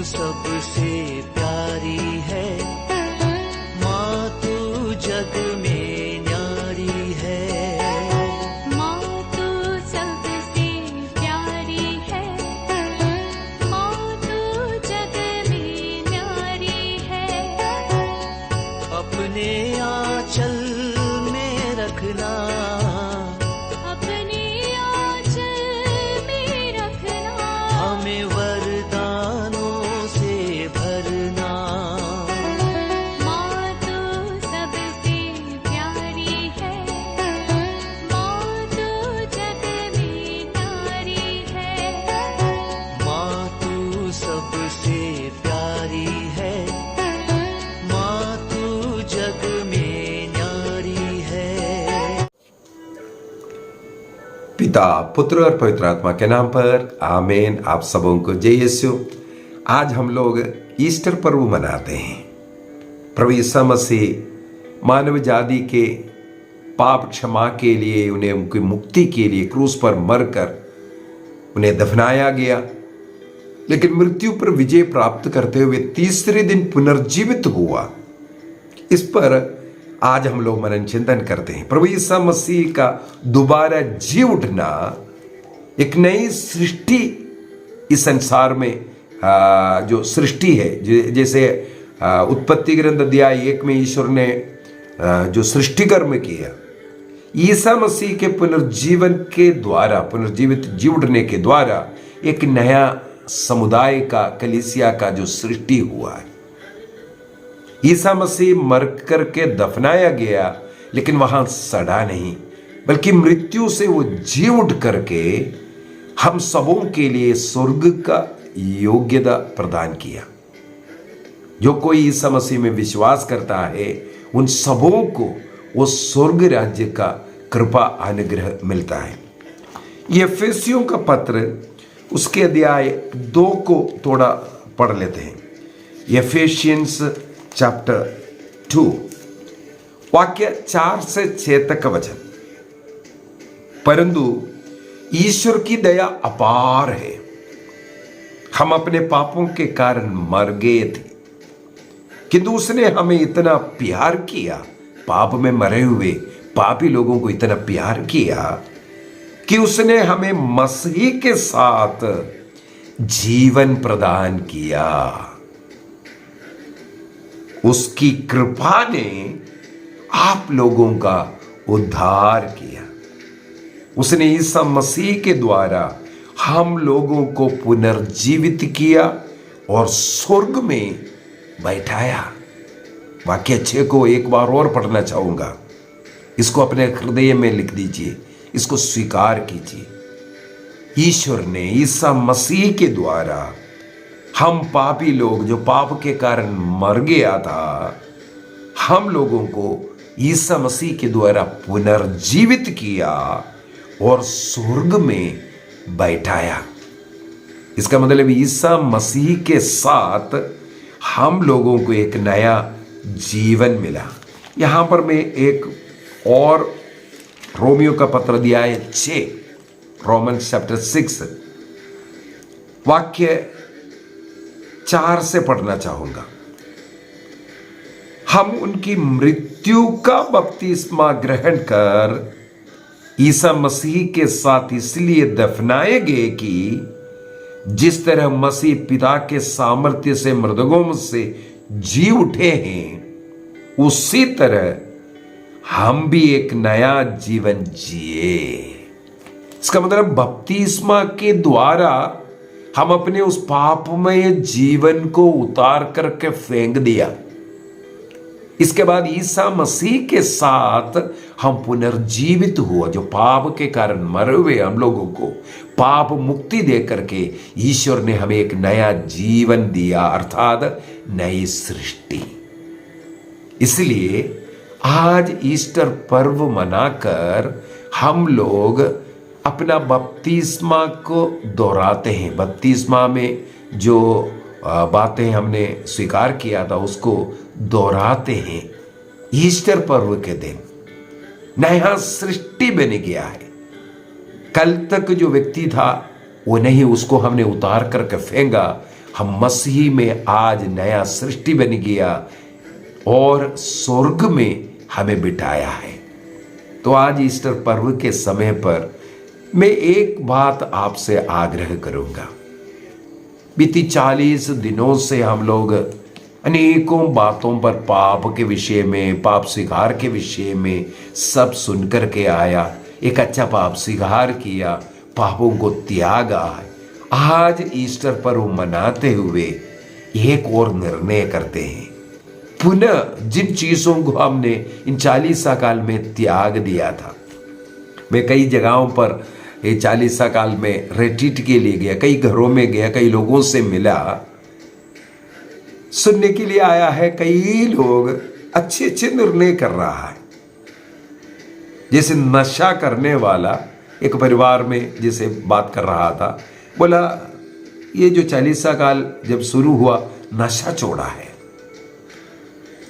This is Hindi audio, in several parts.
सबसे प्यारी है, माँ तू जग में न्यारी है। माँ तू सबसे प्यारी है, माँ तू जग में न्यारी है। अपने आंचल में रखना, अपने आंचल में रखना। हमें वरदानों से भरना। माँ तू सबसे प्यारी है, माँ तू जग में न्यारी है। माँ तू सबसे प्यारी है, माँ तू जग में न्यारी है। पिता, पुत्र और पवित्र आत्मा के नाम पर आमीन। आप सबों को जय यीशु। आज हम लोग ईस्टर पर्व मनाते हैं। प्रभु यीशु मसीह मानव जाति के पाप क्षमा के लिए, उन्हें उनकी मुक्ति के लिए क्रूस पर मरकर उन्हें दफनाया गया, लेकिन मृत्यु पर विजय प्राप्त करते हुए तीसरे दिन पुनर्जीवित हुआ। इस पर आज हम लोग मनन चिंतन करते हैं। प्रभु यीशु मसीह का दोबारा जी उठना एक नई सृष्टि इस संसार में जो सृष्टि है, जैसे उत्पत्ति ग्रंथ अध्याय 1 में ईश्वर ने जो सृष्टि कर्म किया, ईसा मसीह के पुनर्जीवन के द्वारा, पुनर्जीवित जी उठने के द्वारा एक नया समुदाय का, कलीसिया का जो सृष्टि हुआ है। ईसा मसीह मर करके दफनाया गया, लेकिन वहां सड़ा नहीं, बल्कि मृत्यु से वो जी उठ करके हम सबों के लिए स्वर्ग का योग्यता प्रदान किया। जो कोई ईसा मसीह में विश्वास करता है, उन सबों को वो स्वर्ग राज्य का कृपा अनुग्रह मिलता है। ये एफेसियों का पत्र, उसके अध्याय 2 को थोड़ा पढ़ लेते हैं। एफेसियंस चैप्टर 2 वाक्य 4 से 6 तक का वचन। परंतु ईश्वर की दया अपार है, हम अपने पापों के कारण मर गए थे, किंतु उसने हमें इतना प्यार किया, पाप में मरे हुए पापी लोगों को इतना प्यार किया कि उसने हमें मसीह के साथ जीवन प्रदान किया। उसकी कृपा ने आप लोगों का उद्धार किया। उसने ईसा मसीह के द्वारा हम लोगों को पुनर्जीवित किया और स्वर्ग में बैठाया। वाक्य 6 को एक बार और पढ़ना चाहूंगा। इसको अपने हृदय में लिख दीजिए, इसको स्वीकार कीजिए। ईश्वर ने ईसा मसीह के द्वारा हम पापी लोग, जो पाप के कारण मर गया था, हम लोगों को ईसा मसीह के द्वारा पुनर्जीवित किया और स्वर्ग में बैठाया। इसका मतलब ईसा मसीह के साथ हम लोगों को एक नया जीवन मिला। यहां पर मैं एक और रोमियो का पत्र अध्याय 6, रोमन्स चैप्टर 6 वाक्य 4 से पढ़ना चाहूंगा। हम उनकी मृत्यु का बपतिस्मा ग्रहण कर ईसा मसीह के साथ इसलिए दफनाए गए कि जिस तरह मसीह पिता के सामर्थ्य से मृतकों से जी उठे हैं, उसी तरह हम भी एक नया जीवन जिए। इसका मतलब बपतिस्मा के द्वारा हम अपने उस पापमय जीवन को उतार करके फेंक दिया। इसके बाद ईसा मसीह के साथ हम पुनर्जीवित हुआ। जो पाप के कारण मरे हुए हम लोगों को पाप मुक्ति दे करके ईश्वर ने हमें एक नया जीवन दिया, अर्थात नई सृष्टि। इसलिए आज ईस्टर पर्व मनाकर हम लोग अपना बपतिस्मा को दोहराते हैं। बपतिस्मा में जो बातें हमने स्वीकार किया था उसको दोहराते हैं। ईस्टर पर्व के दिन नया सृष्टि बन गया है। कल तक जो व्यक्ति था वो नहीं, उसको हमने उतार करके फेंका। हम मसीह में आज नया सृष्टि बन गया और स्वर्ग में हमें बिठाया है। तो आज ईस्टर पर्व के समय पर मैं एक बात आपसे आग्रह करूंगा। बीती 40 दिनों से हम लोग अनेकों बातों पर, पाप के विषय में, पाप स्वीकार के विषय में सब सुन कर के आया, एक अच्छा पाप स्वीकार किया, पापों को त्यागा। आज ईस्टर पर्व मनाते हुए एक और निर्णय करते हैं। पुनः जिन चीजों को हमने इन 40 काल में त्याग दिया था, मैं कई जगहों पर ये 40 काल में रिट्रीट के लिए गया, कई घरों में गया, कई लोगों से मिला, सुनने के लिए आया है। कई लोग अच्छे अच्छे निर्णय कर रहा है। जैसे नशा करने वाला एक परिवार में जैसे बात कर रहा था, बोला ये जो 40 काल जब शुरू हुआ नशा छोड़ा है।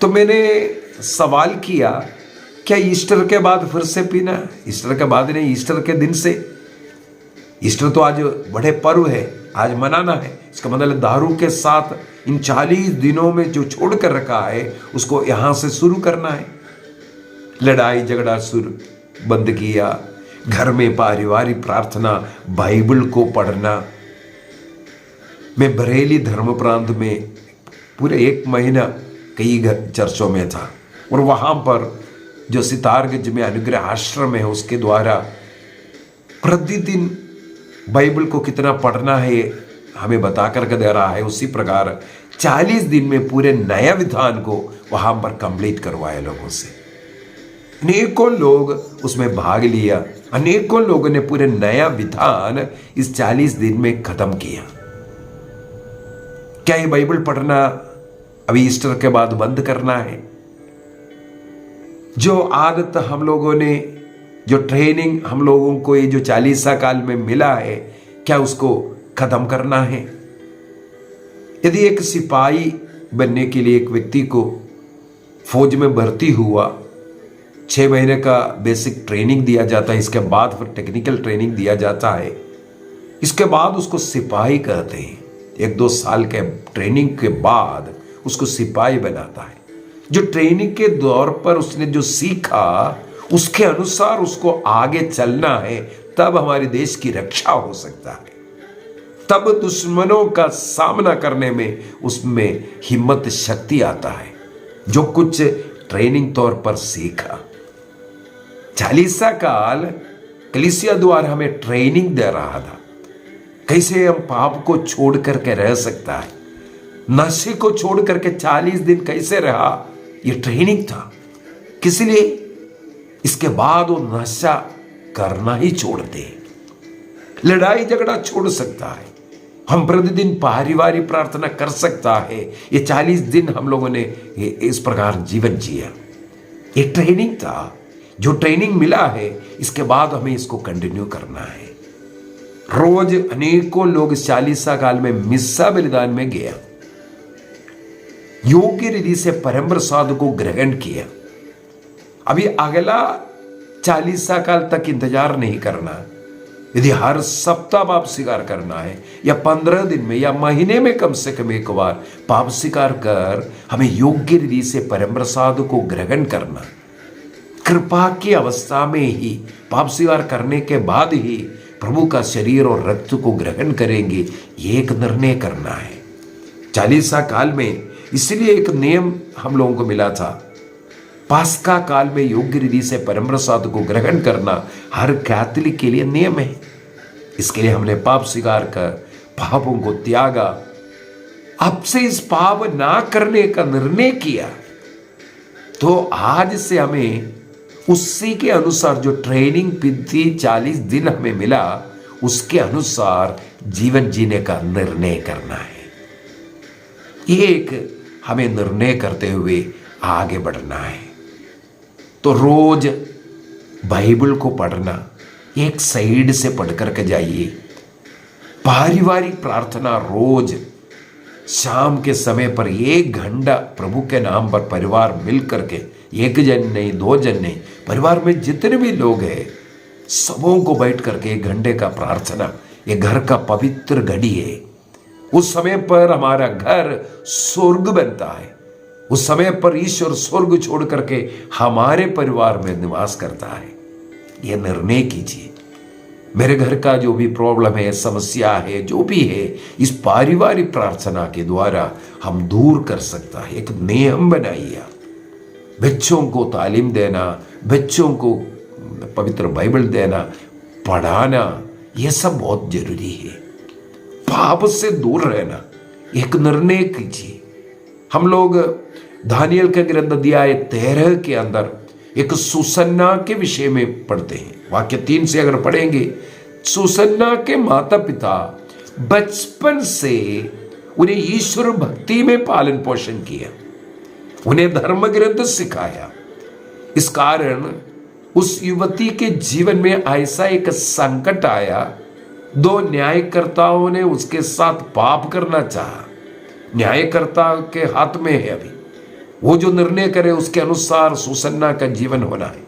तो मैंने सवाल किया, क्या ईस्टर के बाद फिर से पीना? ईस्टर के बाद नहीं, ईस्टर के दिन से। ईस्टर तो आज बड़े पर्व है, आज मनाना है। इसका मतलब दारू के साथ इन 40 दिनों में जो छोड़ कर रखा है उसको यहां से शुरू करना है। लड़ाई झगड़ा शुरू बंद किया, घर में पारिवारिक प्रार्थना, बाइबल को पढ़ना। मैं बरेली धर्म प्रांत में पूरे 1 महीना कई चर्चों में था और वहां पर जो सितारगंज में अनुग्रह आश्रम है उसके द्वारा प्रतिदिन बाइबल को कितना पढ़ना है हमें बता करके दे रहा है। उसी प्रकार 40 दिन में पूरे नया विधान को वहां पर कंप्लीट करवाया लोगों से। अनेकों लोग उसमें भाग लिया, अनेकों लोगों ने पूरे नया विधान इस 40 दिन में खत्म किया। क्या ये बाइबल पढ़ना अभी ईस्टर के बाद बंद करना है? जो आदत हम लोगों ने, जो ट्रेनिंग हम लोगों को ये जो 40 काल में मिला है, क्या उसको खत्म करना है? यदि एक सिपाही बनने के लिए एक व्यक्ति को फौज में भर्ती हुआ, 6 महीने का बेसिक ट्रेनिंग दिया जाता है, इसके बाद फिर टेक्निकल ट्रेनिंग दिया जाता है, इसके बाद उसको सिपाही कहते हैं। 1-2 साल के ट्रेनिंग के बाद उसको सिपाही बनाता है। जो ट्रेनिंग के दौर पर उसने जो सीखा उसके अनुसार उसको आगे चलना है, तब हमारे देश की रक्षा हो सकता है, तब दुश्मनों का सामना करने में उसमें हिम्मत शक्ति आता है। जो कुछ ट्रेनिंग तौर पर सीखा, 40 काल कलीसिया द्वारा हमें ट्रेनिंग दे रहा था, कैसे हम पाप को छोड़ करके रह सकता है, नशे को छोड़ करके 40 दिन कैसे रहा, ये ट्रेनिंग था। किस लिए? इसके बाद वो नशा करना ही छोड़ दे, लड़ाई झगड़ा छोड़ सकता है, हम प्रतिदिन पारिवारिक प्रार्थना कर सकता है। ये 40 दिन हम लोगों ने इस प्रकार जीवन जिया। ये ट्रेनिंग था, जो ट्रेनिंग मिला है इसके बाद हमें इसको कंटिन्यू करना है। रोज अनेकों लोग 40 काल में मिस्सा बलिदान में गया, योग्य रीति से परम प्रसाद को ग्रहण किया। अभी अगला 40 काल तक इंतजार नहीं करना। यदि हर सप्ताह पाप स्वीकार करना है या 15 दिन में या महीने में कम से कम एक बार पाप स्वीकार कर हमें योग्य रीति से परम प्रसाद को ग्रहण करना। कृपा की अवस्था में ही पाप स्वीकार करने के बाद ही प्रभु का शरीर और रक्त को ग्रहण करेंगे, ये एक निर्णय करना है। 40 काल में इसलिए एक नियम हम लोगों को मिला था, पास्का काल में योग्य रीति से परम प्रसाद को ग्रहण करना हर कैथोलिक के लिए नियम है। इसके लिए हमने पाप स्वीकार कर पापों को त्यागा, अब से इस पाप ना करने का निर्णय किया। तो आज से हमें उसी के अनुसार जो ट्रेनिंग पिछली 40 दिन हमें मिला उसके अनुसार जीवन जीने का निर्णय करना है। एक हमें निर्णय करते हुए आगे बढ़ना है। तो रोज बाइबल को पढ़ना, एक साइड से पढ़ करके जाइए। पारिवारिक प्रार्थना रोज शाम के समय पर 1 घंटा प्रभु के नाम पर परिवार मिल करके, 1 जन नहीं 2 जन नहीं, परिवार में जितने भी लोग हैं सबों को बैठ करके 1 घंटे का प्रार्थना, ये घर का पवित्र घड़ी है। उस समय पर हमारा घर स्वर्ग बनता है। उस समय पर ईश्वर स्वर्ग छोड़ करके हमारे परिवार में निवास करता है। यह निर्णय कीजिए, मेरे घर का जो भी प्रॉब्लम है, समस्या है, जो भी है, इस पारिवारिक प्रार्थना के द्वारा हम दूर कर सकता है। एक नियम बनाइए, बच्चों को तालीम देना, बच्चों को पवित्र बाइबल देना, पढ़ाना, यह सब बहुत जरूरी है। पाप से दूर रहना, एक निर्णय कीजिए। हम लोग दानियल के ग्रंथ अध्याय 13 के अंदर एक सुसन्ना के विषय में पढ़ते हैं। वाक्य 3 से अगर पढ़ेंगे, सुसन्ना के माता पिता बचपन से उन्हें ईश्वर भक्ति में पालन पोषण किया, उन्हें धर्म ग्रंथ सिखाया। इस कारण उस युवती के जीवन में ऐसा एक संकट आया, 2 न्यायकर्ताओं ने उसके साथ पाप करना चाहा। न्यायकर्ता के हाथ में है अभी, वो जो निर्णय करे उसके अनुसार सुसन्ना का जीवन होना है।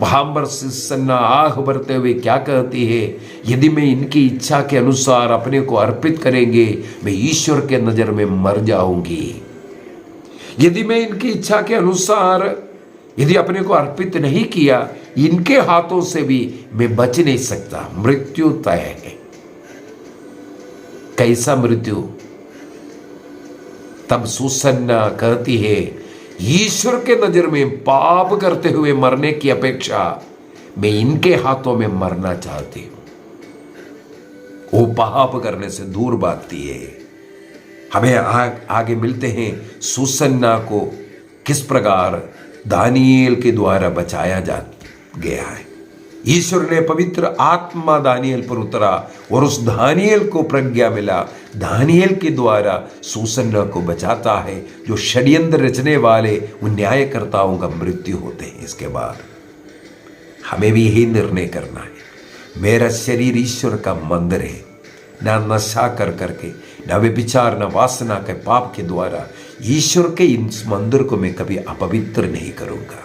वहां पर सुसन्ना आह भरते हुए क्या कहती है, यदि मैं इनकी इच्छा के अनुसार अपने को अर्पित करेंगे, मैं ईश्वर के नजर में मर जाऊंगी। यदि मैं इनकी इच्छा के अनुसार यदि अपने को अर्पित नहीं किया, इनके हाथों से भी मैं बच नहीं सकता, मृत्यु तय है। कैसा मृत्यु? तब सुसन्ना कहती है, ईश्वर के नजर में पाप करते हुए मरने की अपेक्षा मैं इनके हाथों में मरना चाहती हूं। वो पाप करने से दूर भागती है। हमें आगे मिलते हैं सुसन्ना को किस प्रकार दानियेल के द्वारा बचाया जा गया है। ईश्वर ने पवित्र आत्मा दानियेल पर उतरा और उस दानियेल को प्रज्ञा मिला। दानियेल के द्वारा सुसन्ना को बचाता है। जो षड्यंत्र रचने वाले उन न्यायकर्ताओं का मृत्यु होते हैं। इसके बाद हमें भी यही निर्णय करना है, मेरा शरीर ईश्वर का मंदिर है। ना नशा कर करके, ना व्यभिचार, ना वासना के पाप के द्वारा ईश्वर के इस मंदिर को मैं कभी अपवित्र नहीं करूंगा।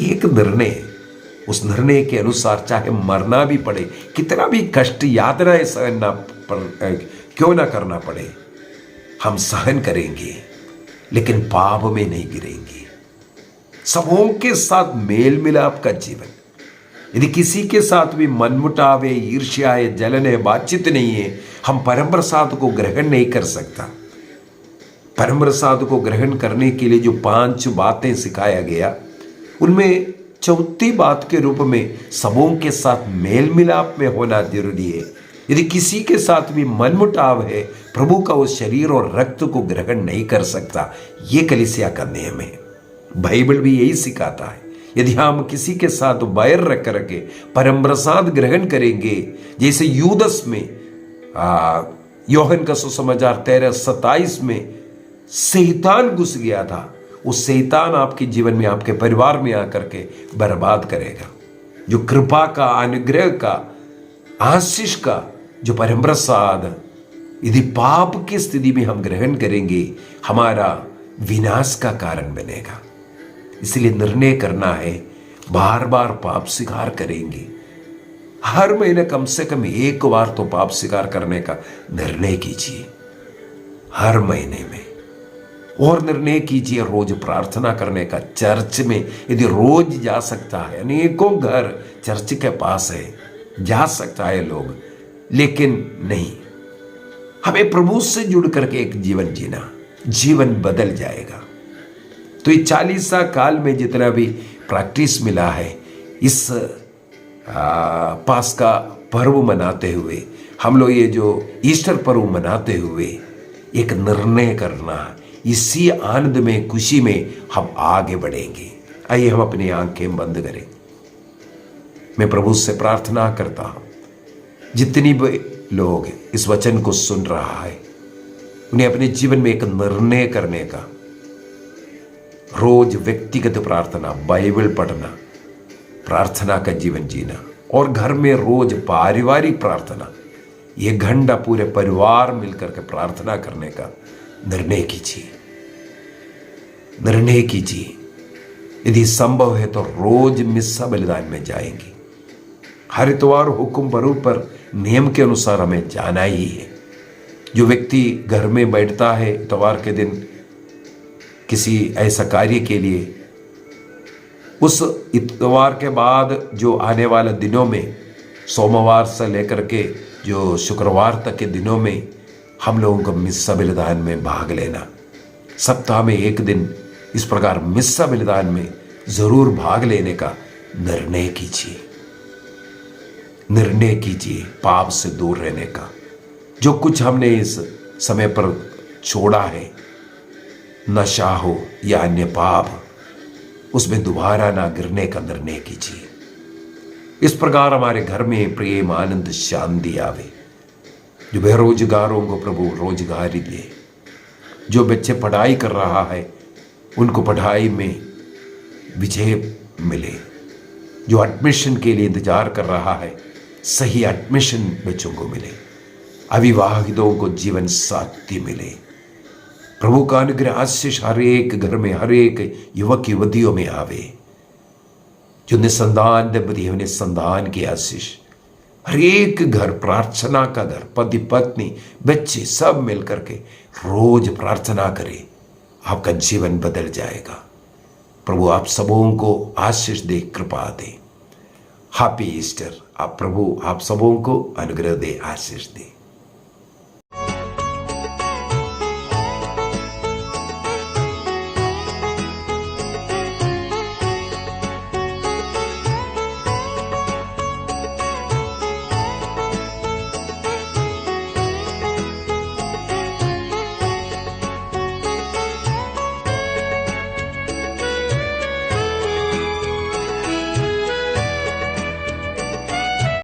एक निर्णय, उस निर्णय के अनुसार चाहे मरना भी पड़े, कितना भी कष्ट यातनाएं सहन क्यों ना करना पड़े, हम सहन करेंगे, लेकिन पाप में नहीं गिरेंगे। सबों के साथ मेल मिलाप का जीवन। यदि किसी के साथ भी मनमुटाव है, ईर्ष्या है, जलन है, बातचीत नहीं है, हम परम प्रसाद को ग्रहण नहीं कर सकता। परम प्रसाद को ग्रहण करने के लिए जो 5 बातें सिखाया गया, उनमें चौथी बात के रूप में सबों के साथ मेल मिलाप में होना जरूरी है। यदि किसी के साथ भी मनमुटाव है, प्रभु का उस शरीर और रक्त को ग्रहण नहीं कर सकता। ये कलीसिया का नियम है। बाइबल भी यही सिखाता है। यदि हम किसी के साथ बैर रख करके परम प्रसाद ग्रहण करेंगे, जैसे यूदस में योहन का सुसमाचार 13:27 में शैतान घुस गया था, उस शैतान आपके जीवन में, आपके परिवार में आकर के बर्बाद करेगा। जो कृपा का, अनुग्रह का, आशीष का जो परम प्रसाद यदि पाप की स्थिति में हम ग्रहण करेंगे, हमारा विनाश का कारण बनेगा। इसलिए निर्णय करना है, बार बार पाप स्वीकार करेंगे। हर महीने कम से कम 1 बार तो पाप स्वीकार करने का निर्णय कीजिए, हर महीने में। और निर्णय कीजिए रोज प्रार्थना करने का। चर्च में यदि रोज जा सकता है, अनेकों घर चर्च के पास है, जा सकता है लोग, लेकिन नहीं, हमें प्रभु से जुड़ करके एक जीवन जीना, जीवन बदल जाएगा। तो ये 40 काल में जितना भी प्रैक्टिस मिला है, इस पास्का पर्व मनाते हुए, हम लोग ये जो ईस्टर पर्व मनाते हुए एक निर्णय करना, इसी आनंद में, खुशी में हम आगे बढ़ेंगे। आइए हम अपनी आंखें बंद करें। मैं प्रभु से प्रार्थना करता हूं, जितनी भी लोग इस वचन को सुन रहा है, उन्हें अपने जीवन में एक निर्णय करने का, रोज व्यक्तिगत प्रार्थना, बाइबल पढ़ना, प्रार्थना का जीवन जीना, और घर में रोज पारिवारिक प्रार्थना, 1 घंटा पूरे परिवार मिलकर के प्रार्थना करने का निर्णय कीजिए। निर्णय कीजिए। यदि संभव है तो रोज मिस्सा बलिदान में जाएंगे। हर इतवार हुक्म पर्व पर नियम के अनुसार हमें जाना ही है। जो व्यक्ति घर में बैठता है इतवार के दिन किसी ऐसा कार्य के लिए, उस इतवार के बाद जो आने वाले दिनों में, सोमवार से लेकर के जो शुक्रवार तक के दिनों में, हम लोगों को मिस्सा बलिदान में भाग लेना। सप्ताह में एक दिन इस प्रकार मिस्सा बलिदान में जरूर भाग लेने का निर्णय कीजिए। निर्णय कीजिए पाप से दूर रहने का। जो कुछ हमने इस समय पर छोड़ा है, नशा हो या अन्य पाप, उसमें दोबारा ना गिरने का निर्णय कीजिए। इस प्रकार हमारे घर में प्रेम, आनंद, शांति आवे। जो बेरोजगारों को प्रभु रोजगारी दे। जो बच्चे पढ़ाई कर रहा है उनको पढ़ाई में विजय मिले। जो एडमिशन के लिए इंतजार कर रहा है, सही एडमिशन बच्चों को मिले। अविवाहितों को जीवन साथी मिले। प्रभु का अनुग्रह आशीष हर एक घर में, हर एक युवक युवतियों में आवे। जो निसंतान दंपति है उन्हें संतान की आशीष। हर एक घर प्रार्थना का घर, पति पत्नी बच्चे सब मिलकर के रोज प्रार्थना करें, आपका जीवन बदल जाएगा। प्रभु आप सबों को आशीष दे, कृपा दे। Happy Easter. आप प्रभु आप सबों को अनुग्रह दे, आशीष दे।